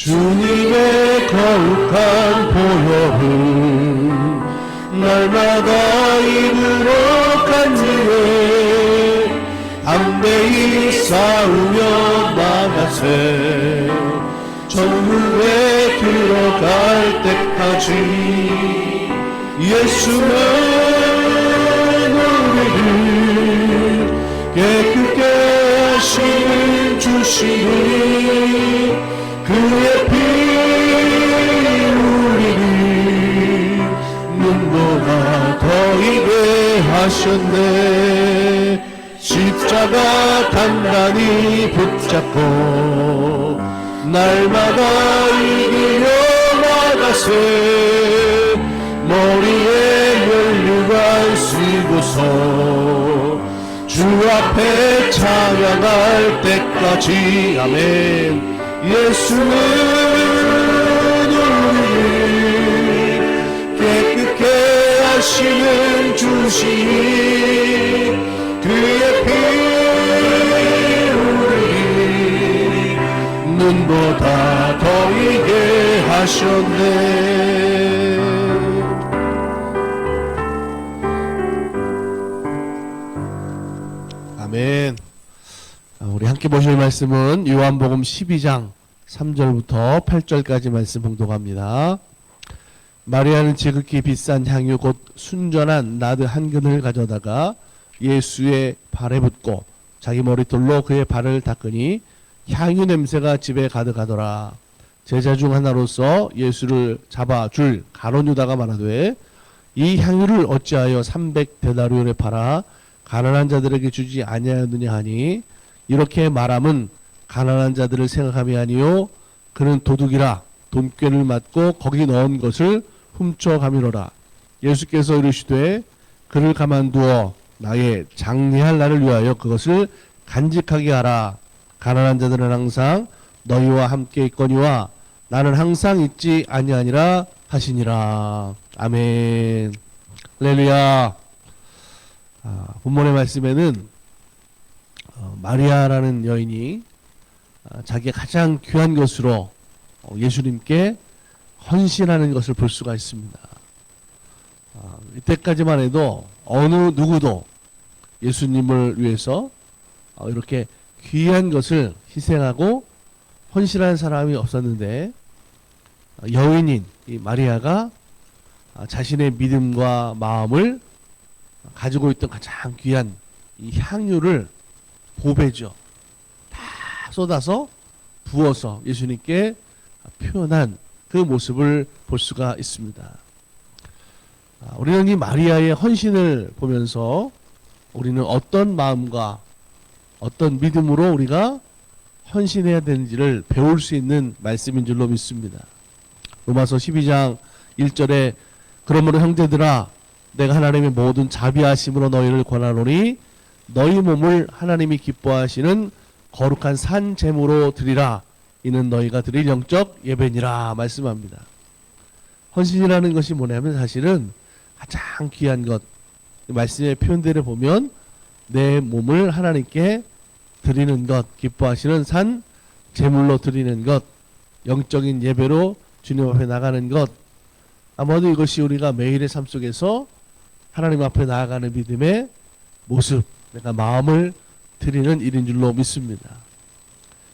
주님의 거룩한 보혈을 날마다 입으로 간지에 담대히 싸우며 나가세 천국에 들어갈 때까지 예수는 우리를 깨끗게 하시는 주시니 그의 피 우리를 눈보다 더 이게 하셨네 십자가 단단히 붙잡고 날마다 이기려 나가세 머리에 면류관 쓰고서 주 앞에 찬양할 때까지 아멘 예수는 우리를 깨끗게 하시는 주시니 그의 피 우리 눈보다 더 이게 하셨네 아멘. 우리 함께 보실 말씀은 요한복음 12장 3절부터 8절까지 말씀 봉독합니다. 마리아는 지극히 비싼 향유 곧 순전한 나드 한 근을 가져다가 예수의 발에 붓고 자기 머리털로 그의 발을 닦으니 향유 냄새가 집에 가득하더라. 제자 중 하나로서 예수를 잡아 줄 가룟 유다가 말하되 이 향유를 어찌하여 300데나리온에 팔아 가난한 자들에게 주지 아니하였느냐 하니 이렇게 말함은 가난한 자들을 생각함이 아니요 그는 도둑이라 돈꾀를 맞고 거기 넣은 것을 훔쳐가미로라. 예수께서 이르시되 그를 가만두어 나의 장례할 날을 위하여 그것을 간직하게 하라. 가난한 자들은 항상 너희와 함께 있거니와 나는 항상 있지 아니하니라 하시니라. 아멘. 할렐루야. 본문의 말씀에는 마리아라는 여인이 자기의 가장 귀한 것으로 예수님께 헌신하는 것을 볼 수가 있습니다. 이때까지만 해도 어느 누구도 예수님을 위해서 이렇게 귀한 것을 희생하고 헌신하는 사람이 없었는데 여인인 이 마리아가 자신의 믿음과 마음을 가지고 있던 가장 귀한 이 향유를 보배죠. 다 쏟아서 부어서 예수님께 표현한 그 모습을 볼 수가 있습니다. 우리는 이 마리아의 헌신을 보면서 우리는 어떤 마음과 어떤 믿음으로 우리가 헌신해야 되는지를 배울 수 있는 말씀인 줄로 믿습니다. 로마서 12장 1절에 그러므로 형제들아 내가 하나님의 모든 자비하심으로 너희를 권하노니 너희 몸을 하나님이 기뻐하시는 거룩한 산 제물로 드리라. 이는 너희가 드릴 영적 예배니라 말씀합니다. 헌신이라는 것이 뭐냐면 사실은 가장 귀한 것, 말씀의 표현들을 보면 내 몸을 하나님께 드리는 것, 기뻐하시는 산 제물로 드리는 것, 영적인 예배로 주님 앞에 나가는 것, 아마도 이것이 우리가 매일의 삶 속에서 하나님 앞에 나아가는 믿음의 모습, 내가 마음을 드리는 일인 줄로 믿습니다.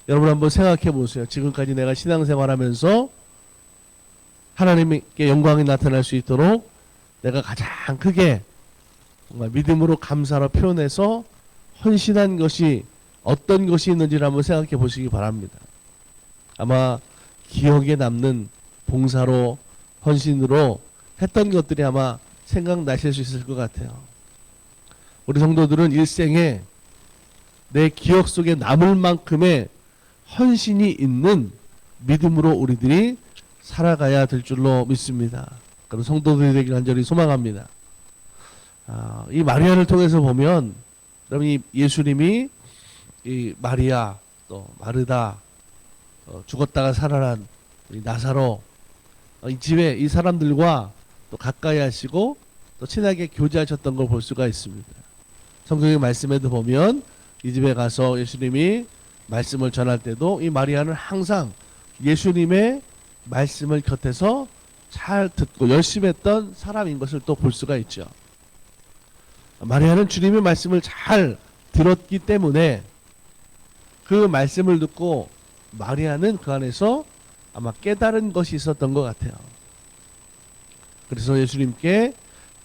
여러분 한번 생각해 보세요. 지금까지 내가 신앙생활하면서 하나님께 영광이 나타날 수 있도록 내가 가장 크게 정말 믿음으로 감사로 표현해서 헌신한 것이 어떤 것이 있는지를 한번 생각해 보시기 바랍니다. 아마 기억에 남는 봉사로 헌신으로 했던 것들이 아마 생각나실 수 있을 것 같아요. 우리 성도들은 일생에 내 기억 속에 남을 만큼의 헌신이 있는 믿음으로 우리들이 살아가야 될 줄로 믿습니다. 그런 성도들이 되길 간절히 소망합니다. 이 마리아를 통해서 보면 여러분 이 예수님이 이 마리아 또 마르다 죽었다가 살아난 이 나사로 이 집에 이 사람들과 또 가까이 하시고 또 친하게 교제하셨던 걸 볼 수가 있습니다. 성경의 말씀에도 보면 이 집에 가서 예수님이 말씀을 전할 때도 이 마리아는 항상 예수님의 말씀을 곁에서 잘 듣고 열심히 했던 사람인 것을 또 볼 수가 있죠. 마리아는 주님의 말씀을 잘 들었기 때문에 그 말씀을 듣고 마리아는 그 안에서 아마 깨달은 것이 있었던 것 같아요. 그래서 예수님께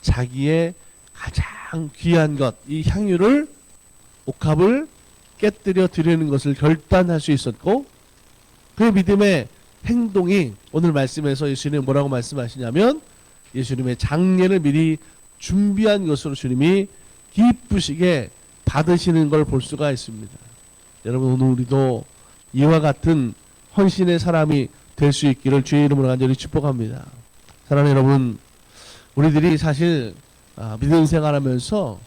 자기의 가장 귀한 것, 이 향유를, 옥합을 깨뜨려 드리는 것을 결단할 수 있었고, 그의 믿음의 행동이 오늘 말씀에서 예수님이 뭐라고 말씀하시냐면 예수님의 장례를 미리 준비한 것으로 주님이 기쁘시게 받으시는 걸 볼 수가 있습니다. 여러분, 오늘 우리도 이와 같은 헌신의 사람이 될 수 있기를 주의 이름으로 간절히 축복합니다. 사랑하는 여러분, 우리들이 사실 믿음 생활하면서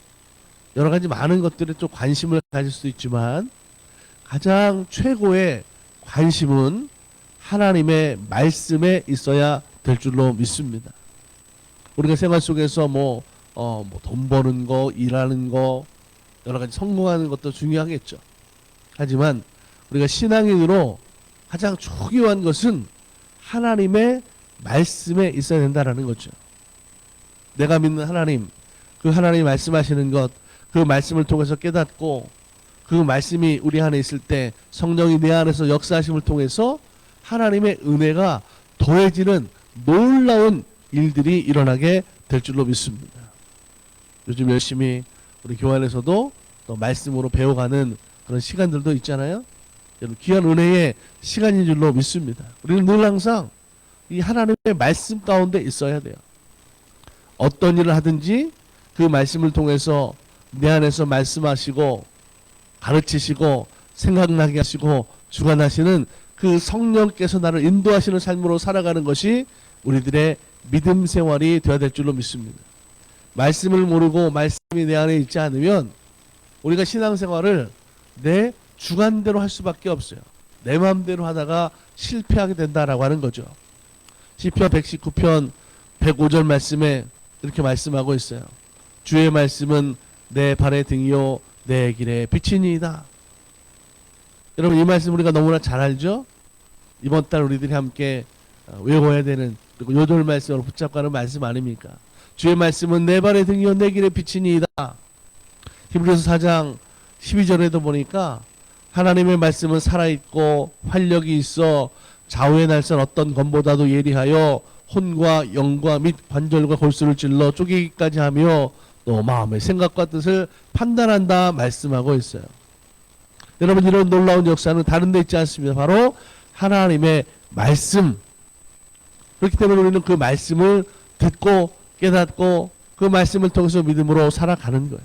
여러 가지 많은 것들에 좀 관심을 가질 수도 있지만 가장 최고의 관심은 하나님의 말씀에 있어야 될 줄로 믿습니다. 우리가 생활 속에서 돈 버는 거, 일하는 거, 여러 가지 성공하는 것도 중요하겠죠. 하지만 우리가 신앙인으로 가장 중요한 것은 하나님의 말씀에 있어야 된다라는 거죠. 내가 믿는 하나님, 그 하나님이 말씀하시는 것, 그 말씀을 통해서 깨닫고 그 말씀이 우리 안에 있을 때 성령이 내 안에서 역사하심을 통해서 하나님의 은혜가 더해지는 놀라운 일들이 일어나게 될 줄로 믿습니다. 요즘 열심히 우리 교회 안에서도 또 말씀으로 배워가는 그런 시간들도 있잖아요. 여러분, 귀한 은혜의 시간인 줄로 믿습니다. 우리는 늘 항상 이 하나님의 말씀 가운데 있어야 돼요. 어떤 일을 하든지 그 말씀을 통해서 내 안에서 말씀하시고 가르치시고 생각나게 하시고 주관하시는 그 성령께서 나를 인도하시는 삶으로 살아가는 것이 우리들의 믿음 생활이 되어야 될 줄로 믿습니다. 말씀을 모르고 말씀이 내 안에 있지 않으면 우리가 신앙생활을 내 주관대로 할 수밖에 없어요. 내 마음대로 하다가 실패하게 된다라고 하는 거죠. 시편 119편 105절 말씀에 이렇게 말씀하고 있어요. 주의 말씀은 내 발의 등이요 내 길의 빛이니이다. 여러분, 이 말씀 우리가 너무나 잘 알죠? 이번 달 우리들이 함께 외워야 되는, 그리고 요절 말씀으로 붙잡고 가는 말씀 아닙니까? 주의 말씀은 내 발의 등이요 내 길의 빛이니이다. 히브리서 4장 12절에도 보니까 하나님의 말씀은 살아있고 활력이 있어 좌우의 날선 어떤 검보다도 예리하여 혼과 영과 및 관절과 골수를 찔러 쪼개기까지 하며 또 마음의 생각과 뜻을 판단한다 말씀하고 있어요. 여러분, 이런 놀라운 역사는 다른 데 있지 않습니다. 바로 하나님의 말씀. 그렇기 때문에 우리는 그 말씀을 듣고 깨닫고 그 말씀을 통해서 믿음으로 살아가는 거예요.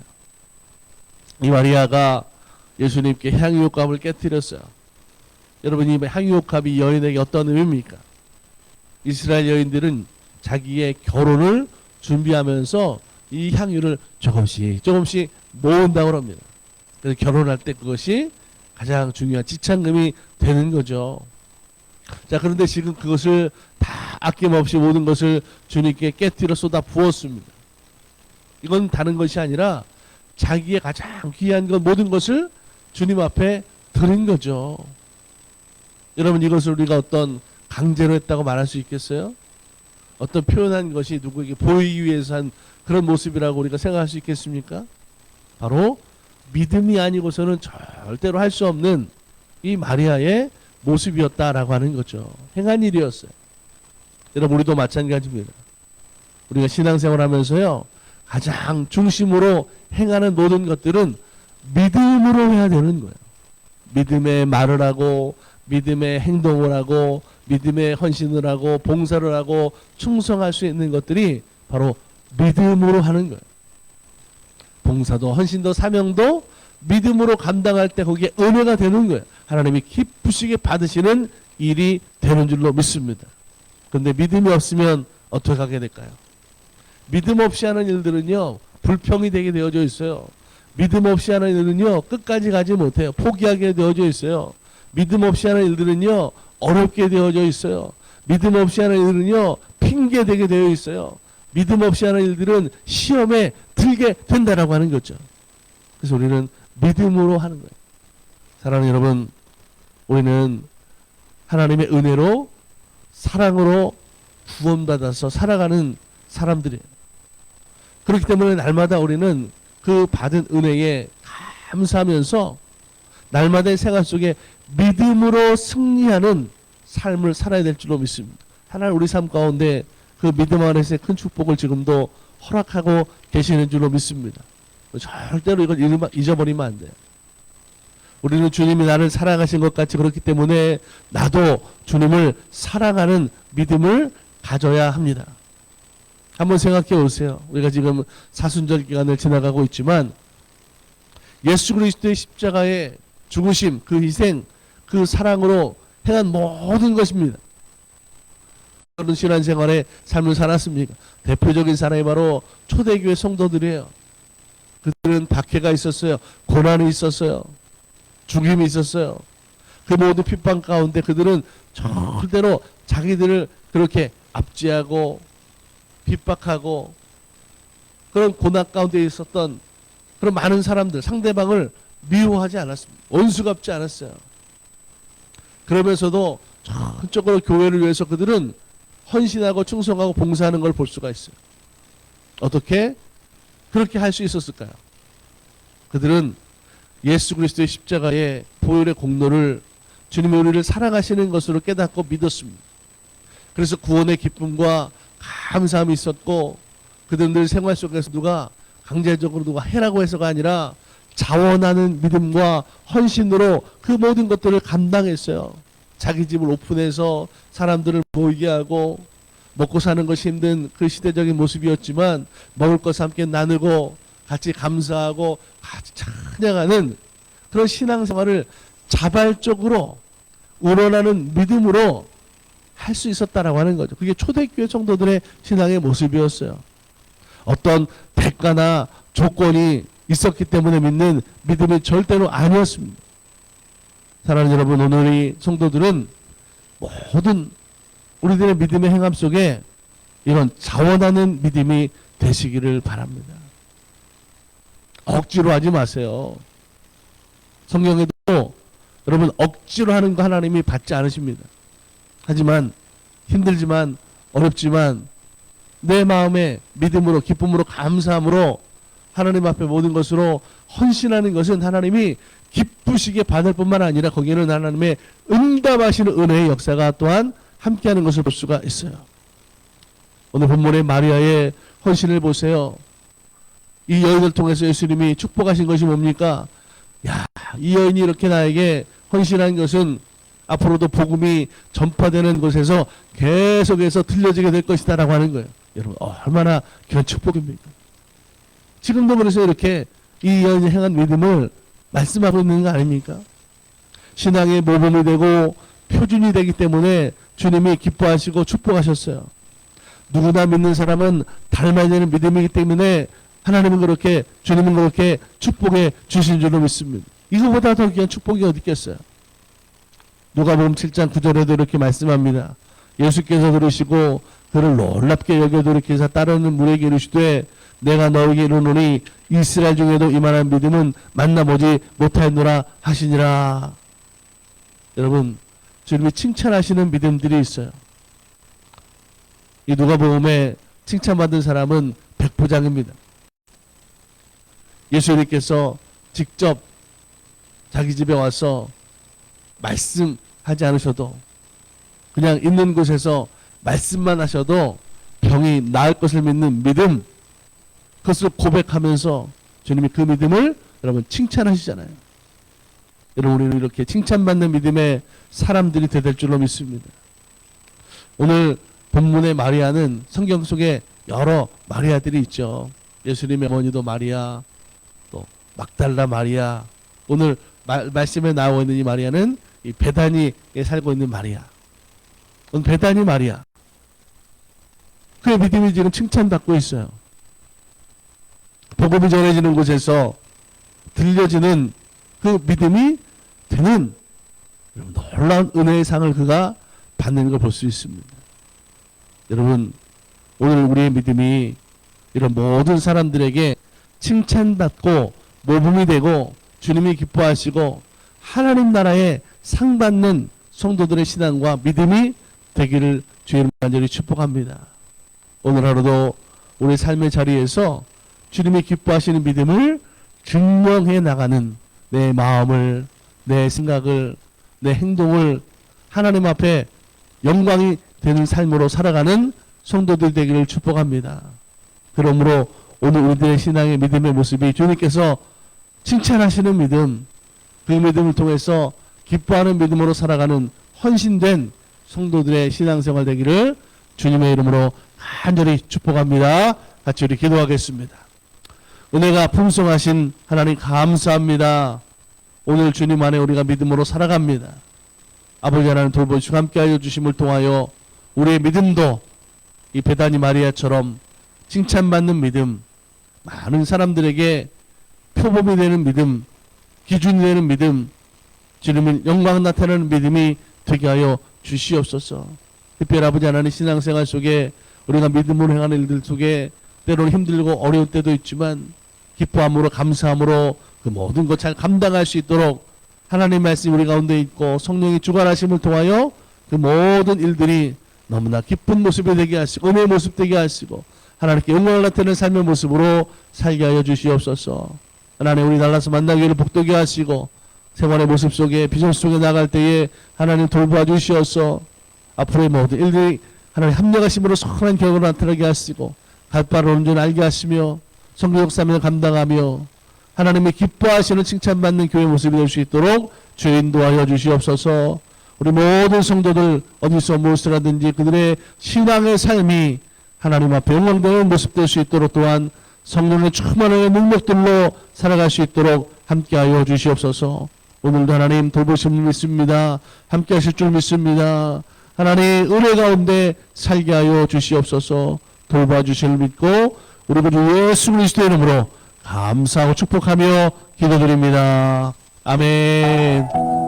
이 마리아가 예수님께 향유옥합을 깨뜨렸어요. 여러분, 이 향유옥합이 여인에게 어떤 의미입니까? 이스라엘 여인들은 자기의 결혼을 준비하면서 이 향유를 조금씩 모은다고 합니다. 그래서 결혼할 때 그것이 가장 중요한 지참금이 되는 거죠. 자, 그런데 지금 그것을 다 아낌없이 모든 것을 주님께 깨뜨려 쏟아 부었습니다. 이건 다른 것이 아니라 자기의 가장 귀한 것 모든 것을 주님 앞에 드린 거죠. 여러분, 이것을 우리가 어떤 강제로 했다고 말할 수 있겠어요? 어떤 표현한 것이 누구에게 보이기 위해서 한 그런 모습이라고 우리가 생각할 수 있겠습니까? 바로 믿음이 아니고서는 절대로 할 수 없는 이 마리아의 모습이었다라고 하는 거죠. 행한 일이었어요. 여러분, 우리도 마찬가지입니다. 우리가 신앙생활 하면서요, 가장 중심으로 행하는 모든 것들은 믿음으로 해야 되는 거예요. 믿음의 말을 하고 믿음의 행동을 하고 믿음의 헌신을 하고 봉사를 하고 충성할 수 있는 것들이 바로 믿음으로 하는 거예요. 봉사도 헌신도 사명도 믿음으로 감당할 때 거기에 은혜가 되는 거예요. 하나님이 기쁘시게 받으시는 일이 되는 줄로 믿습니다. 그런데 믿음이 없으면 어떻게 하게 될까요? 믿음 없이 하는 일들은요, 불평이 되게 되어져 있어요. 믿음 없이 하는 일들은요, 끝까지 가지 못해요. 포기하게 되어져 있어요. 믿음 없이 하는 일들은요, 어렵게 되어져 있어요. 믿음 없이 하는 일들은요, 핑계 되게 되어 있어요. 믿음 없이 하는 일들은 시험에 들게 된다라고 하는 거죠. 그래서 우리는 믿음으로 하는 거예요. 사랑하는 여러분, 우리는 하나님의 은혜로 사랑으로 구원받아서 살아가는 사람들이에요. 그렇기 때문에 날마다 우리는 그 받은 은혜에 감사하면서 날마다의 생활 속에 믿음으로 승리하는 삶을 살아야 될 줄로 믿습니다. 하나님 우리 삶 가운데 그 믿음 안에서의 큰 축복을 지금도 허락하고 계시는 줄로 믿습니다. 절대로 이걸 잊어버리면 안 돼요. 우리는 주님이 나를 사랑하신 것 같이 그렇기 때문에 나도 주님을 사랑하는 믿음을 가져야 합니다. 한번 생각해 보세요. 우리가 지금 사순절 기간을 지나가고 있지만 예수 그리스도의 십자가의 죽으심, 그 희생, 그 사랑으로 행한 모든 것입니다. 그런 신앙생활의 삶을 살았습니까? 대표적인 사람이 바로 초대교회 성도들이에요. 그들은 박해가 있었어요. 고난이 있었어요. 죽임이 있었어요. 그 모든 핍박 가운데 그들은 절대로 자기들을 그렇게 압제하고 핍박하고 그런 고난 가운데 있었던 그런 많은 사람들, 상대방을 미워하지 않았습니다. 원수갑지 않았어요. 그러면서도 전적으로 교회를 위해서 그들은 헌신하고 충성하고 봉사하는 걸 볼 수가 있어요. 어떻게 그렇게 할 수 있었을까요? 그들은 예수 그리스도의 십자가의 보혈의 공로를 주님이 우리를 사랑하시는 것으로 깨닫고 믿었습니다. 그래서 구원의 기쁨과 감사함이 있었고 그들의 생활 속에서 누가 강제적으로 누가 해라고 해서가 아니라 자원하는 믿음과 헌신으로 그 모든 것들을 감당했어요. 자기 집을 오픈해서 사람들을 모이게 하고 먹고 사는 것이 힘든 그 시대적인 모습이었지만 먹을 것 함께 나누고 같이 감사하고 같이 찬양하는 그런 신앙생활을 자발적으로 우러나는 믿음으로 할 수 있었다라고 하는 거죠. 그게 초대교회 성도들의 신앙의 모습이었어요. 어떤 대가나 조건이 있었기 때문에 믿는 믿음이 절대로 아니었습니다. 사랑하는 여러분, 오늘 이 성도들은 모든 우리들의 믿음의 행함 속에 이런 자원하는 믿음이 되시기를 바랍니다. 억지로 하지 마세요. 성경에도 여러분 억지로 하는 거 하나님이 받지 않으십니다. 하지만 힘들지만 어렵지만 내 마음에 믿음으로 기쁨으로 감사함으로 하나님 앞에 모든 것으로 헌신하는 것은 하나님이 기쁘시게 받을 뿐만 아니라 거기에는 하나님의 응답하시는 은혜의 역사가 또한 함께하는 것을 볼 수가 있어요. 오늘 본문의 마리아의 헌신을 보세요. 이 여인을 통해서 예수님이 축복하신 것이 뭡니까? 야, 이 여인이 이렇게 나에게 헌신한 것은 앞으로도 복음이 전파되는 곳에서 계속해서 들려지게 될 것이다 라고 하는 거예요. 여러분 얼마나 귀한 축복입니까? 지금도 그래서 이렇게 이 여인이 행한 믿음을 말씀하고 있는 거 아닙니까? 신앙의 모범이 되고 표준이 되기 때문에 주님이 기뻐하시고 축복하셨어요. 누구나 믿는 사람은 닮아야 되는 믿음이기 때문에 하나님은 그렇게 주님은 그렇게 축복해 주신 줄로 믿습니다. 이거보다 더 귀한 축복이 어디 있겠어요? 누가복음 7장 9절에도 이렇게 말씀합니다. 예수께서 들으시고 그를 놀랍게 여겨 돌이켜서 따르는 무리에게 이르시되 내가 너에게 이르노니 이스라엘 중에도 이만한 믿음은 만나보지 못하였노라 하시니라. 여러분 주님이 칭찬하시는 믿음들이 있어요. 이 누가복음에 칭찬받은 사람은 백부장입니다. 예수님께서 직접 자기 집에 와서 말씀하지 않으셔도 그냥 있는 곳에서 말씀만 하셔도 병이 나을 것을 믿는 믿음, 그것을 고백하면서 주님이 그 믿음을 여러분 칭찬하시잖아요. 여러분 우리는 이렇게 칭찬받는 믿음의 사람들이 될 줄로 믿습니다. 오늘 본문의 마리아는 성경 속에 여러 마리아들이 있죠. 예수님의 어머니도 마리아, 또 막달라 마리아, 오늘 말씀에 나오고 있는 이 마리아는 이 베다니에 살고 있는 마리아. 오늘 베다니 마리아. 그의 믿음이 지금 칭찬받고 있어요. 복음이 전해지는 곳에서 들려지는 그 믿음이 되는 놀라운 은혜의 상을 그가 받는 걸 볼 수 있습니다. 여러분 오늘 우리의 믿음이 이런 모든 사람들에게 칭찬받고 모범이 되고 주님이 기뻐하시고 하나님 나라에 상 받는 성도들의 신앙과 믿음이 되기를 주님 간절히 축복합니다. 오늘 하루도 우리 삶의 자리에서 주님이 기뻐하시는 믿음을 증명해 나가는 내 마음을, 내 생각을, 내 행동을 하나님 앞에 영광이 되는 삶으로 살아가는 성도들 되기를 축복합니다. 그러므로 오늘 우리들의 신앙의 믿음의 모습이 주님께서 칭찬하시는 믿음, 그 믿음을 통해서 기뻐하는 믿음으로 살아가는 헌신된 성도들의 신앙생활 되기를 주님의 이름으로 간절히 축복합니다. 같이 우리 기도하겠습니다. 은혜가 풍성하신 하나님 감사합니다. 오늘 주님 안에 우리가 믿음으로 살아갑니다. 아버지 하나님 돌보시고 함께하여 주심을 통하여 우리의 믿음도 이 베다니 마리아처럼 칭찬받는 믿음, 많은 사람들에게 표범이 되는 믿음, 기준이 되는 믿음, 주님을 영광 나타내는 믿음이 되게 하여 주시옵소서. 특별히 아버지 하나님 신앙생활 속에 우리가 믿음으로 행하는 일들 속에 때로는 힘들고 어려울 때도 있지만 기뻐함으로 감사함으로 그 모든 것 잘 감당할 수 있도록 하나님 말씀이 우리 가운데 있고 성령이 주관하심을 통하여 그 모든 일들이 너무나 기쁜 모습이 되게 하시고 은혜의 모습 되게 하시고 하나님께 영광을 나타내는 삶의 모습으로 살게 하여 주시옵소서. 하나님 우리 달라서 만나기를 복되게 하시고 생활의 모습 속에 비전 속에 나갈 때에 하나님 돌보아 주시옵소서. 앞으로의 모든 일들이 하나님 합력하심으로 선한 결과를 나타나게 하시고 갈 바를 온전히 알게 하시며 성교역 사명을 감당하며 하나님의 기뻐하시는 칭찬받는 교회 모습이 될 수 있도록 주 인도하여 주시옵소서. 우리 모든 성도들 어디서 무엇을 하든지 그들의 신앙의 삶이 하나님 앞에 영광되는 모습 될 수 있도록 또한 성령의 충만한 능력들로 살아갈 수 있도록 함께하여 주시옵소서. 오늘도 하나님 돌보심을 믿습니다. 함께하실 줄 믿습니다. 하나님 은혜 가운데 살게 하여 주시옵소서. 돌봐주실 믿고 우리 구주 예수 그리스도의 이름으로 감사하고 축복하며 기도드립니다. 아멘.